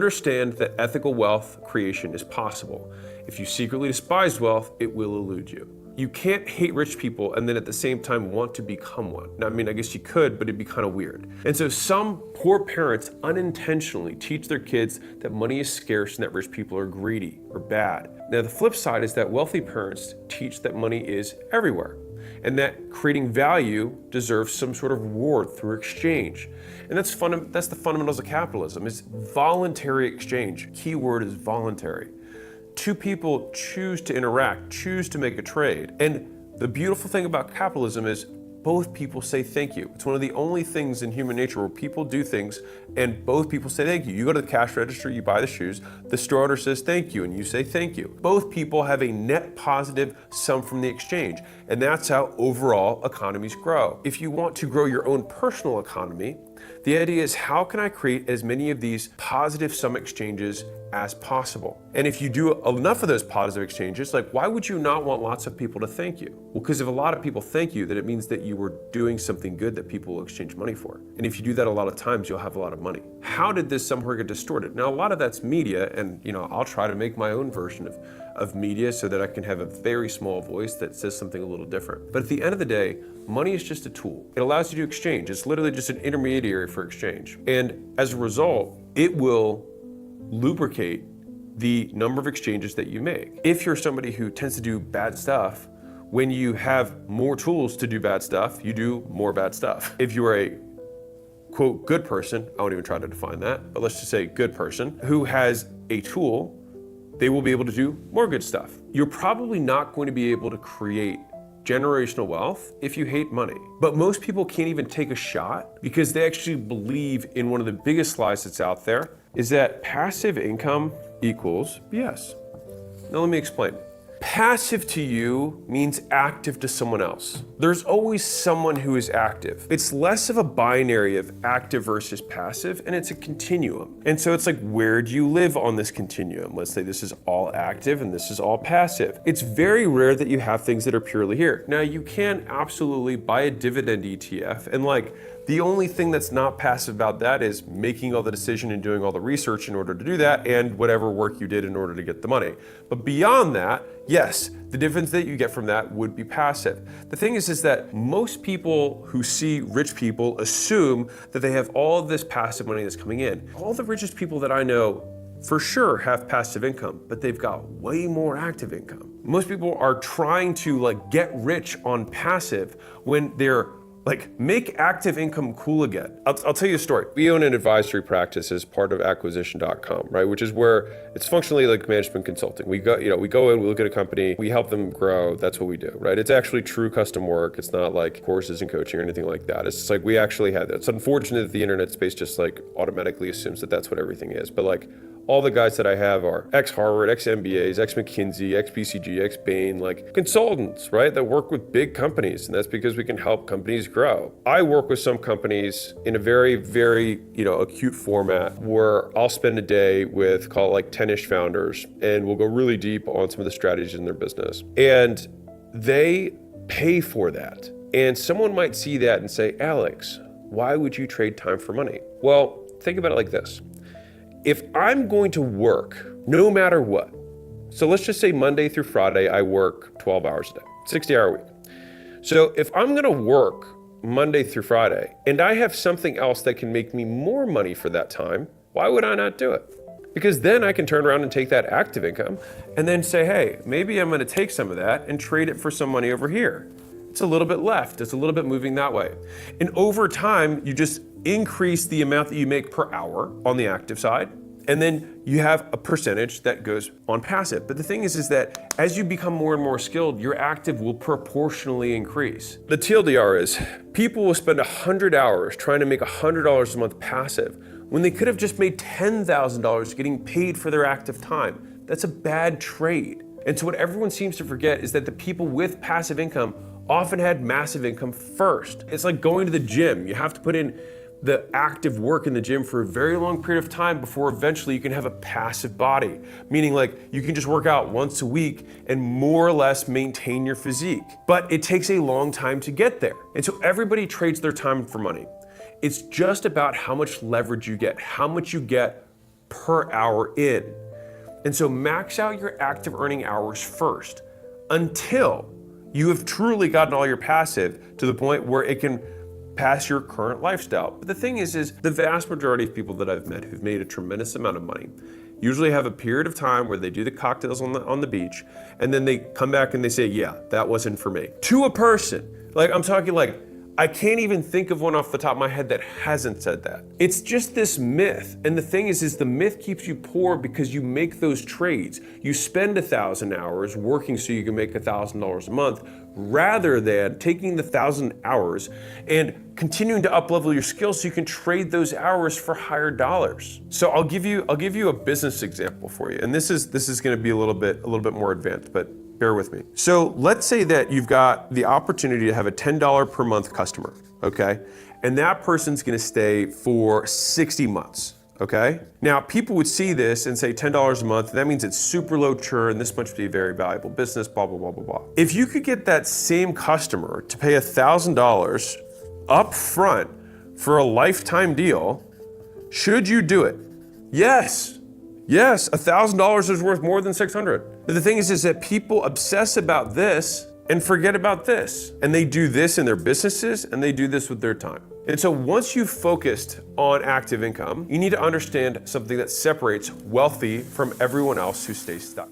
Understand that ethical wealth creation is possible. If you secretly despise wealth, it will elude you. You can't hate rich people and then at the same time want to become one. Now, I mean, I guess you could, but it'd be kind of weird. And so some poor parents unintentionally teach their kids that money is scarce and that rich people are greedy or bad. Now, the flip side is that wealthy parents teach that money is everywhere and that creating value deserves some sort of reward through exchange. And that's the fundamentals of capitalism, is voluntary exchange. Key word is voluntary. Two people choose to interact, choose to make a trade. And the beautiful thing about capitalism is both people say thank you. It's one of the only things in human nature where people do things and both people say thank you. You go to the cash register, you buy the shoes, the store owner says thank you and you say thank you. Both people have a net positive sum from the exchange, and that's how overall economies grow. If you want to grow your own personal economy, the idea is, how can I create as many of these positive sum exchanges as possible? And if you do enough of those positive exchanges, like, why would you not want lots of people to thank you? Well, because if a lot of people thank you, then it means that you were doing something good that people will exchange money for. And if you do that a lot of times, you'll have a lot of money. How did this somehow get distorted? Now, a lot of that's media, and I'll try to make my own version of media so that I can have a very small voice that says something a little different. But at the end of the day, money is just a tool. It allows you to exchange. It's literally just an intermediary for exchange. And as a result, it will lubricate the number of exchanges that you make. If you're somebody who tends to do bad stuff, when you have more tools to do bad stuff, you do more bad stuff. If you are a quote good person, I won't even try to define that, but let's just say good person who has a tool, they will be able to do more good stuff. You're probably not going to be able to create generational wealth if you hate money. But most people can't even take a shot because they actually believe in one of the biggest lies that's out there, is that passive income equals BS. Now let me explain. Passive to you means active to someone else. There's always someone who is active. It's less of a binary of active versus passive, and it's a continuum. And so it's like, where do you live on this continuum? Let's say this is all active and this is all passive. It's very rare that you have things that are purely here. Now, you can absolutely buy a dividend ETF, and the only thing that's not passive about that is making all the decision and doing all the research in order to do that, and whatever work you did in order to get the money. But beyond that, yes, the difference that you get from that would be passive. The thing is that most people who see rich people assume that they have all of this passive money that's coming in. All the richest people that I know for sure have passive income, but they've got way more active income. Most people are trying to get rich on passive when they're make active income cool again. I'll tell you a story. We own an advisory practice as part of acquisition.com, right? Which is where it's functionally like management consulting. We go in, we look at a company, we help them grow. That's what we do, right? It's actually true custom work. It's not like courses and coaching or anything like that. It's just we actually have that. It's unfortunate that the internet space just automatically assumes that that's what everything is. But all the guys that I have are ex-Harvard, ex-MBAs, ex-McKinsey, ex-BCG, ex-Bain, consultants, right? That work with big companies, and that's because we can help companies grow. I work with some companies in a very, very, acute format where I'll spend a day with, call it 10-ish founders, and we'll go really deep on some of the strategies in their business. And they pay for that. And someone might see that and say, Alex, why would you trade time for money? Well, think about it like this. If I'm going to work no matter what, so let's just say Monday through Friday, I work 12 hours a day, 60-hour week. So if I'm gonna work Monday through Friday and I have something else that can make me more money for that time, why would I not do it? Because then I can turn around and take that active income and then say, hey, maybe I'm gonna take some of that and trade it for some money over here. It's a little bit left, it's a little bit moving that way. And over time, you just increase the amount that you make per hour on the active side, and then you have a percentage that goes on passive. But the thing is that as you become more and more skilled, your active will proportionally increase. The TLDR is, people will spend 100 hours trying to make $100 a month passive when they could have just made $10,000 getting paid for their active time. That's a bad trade. And so what everyone seems to forget is that the people with passive income often had massive income first. It's like going to the gym. You have to put in the active work in the gym for a very long period of time before eventually you can have a passive body. Meaning you can just work out once a week and more or less maintain your physique. But it takes a long time to get there. And so everybody trades their time for money. It's just about how much leverage you get, how much you get per hour in. And so max out your active earning hours first until you have truly gotten all your passive to the point where it can pass your current lifestyle. But the thing is the vast majority of people that I've met who've made a tremendous amount of money usually have a period of time where they do the cocktails on the beach, and then they come back and they say, yeah, that wasn't for me. To a person, like I'm talking like, I can't even think of one off the top of my head that hasn't said that. It's just this myth. And the thing is the myth keeps you poor because you make those trades. You spend 1,000 hours working so you can make $1,000 a month, rather than taking the 1,000 hours and continuing to up-level your skills so you can trade those hours for higher dollars. So I'll give you a business example for you. And this is gonna be a little bit more advanced, but bear with me. So let's say that you've got the opportunity to have a $10 per month customer, okay? And that person's gonna stay for 60 months, okay? Now, people would see this and say $10 a month, that means it's super low churn, this must be a very valuable business, blah, blah, blah, blah, blah. If you could get that same customer to pay $1,000 up front for a lifetime deal, should you do it? Yes. Yes, $1,000 is worth more than $600. But the thing is that people obsess about this and forget about this. And they do this in their businesses and they do this with their time. And so once you've focused on active income, you need to understand something that separates wealthy from everyone else who stays stuck.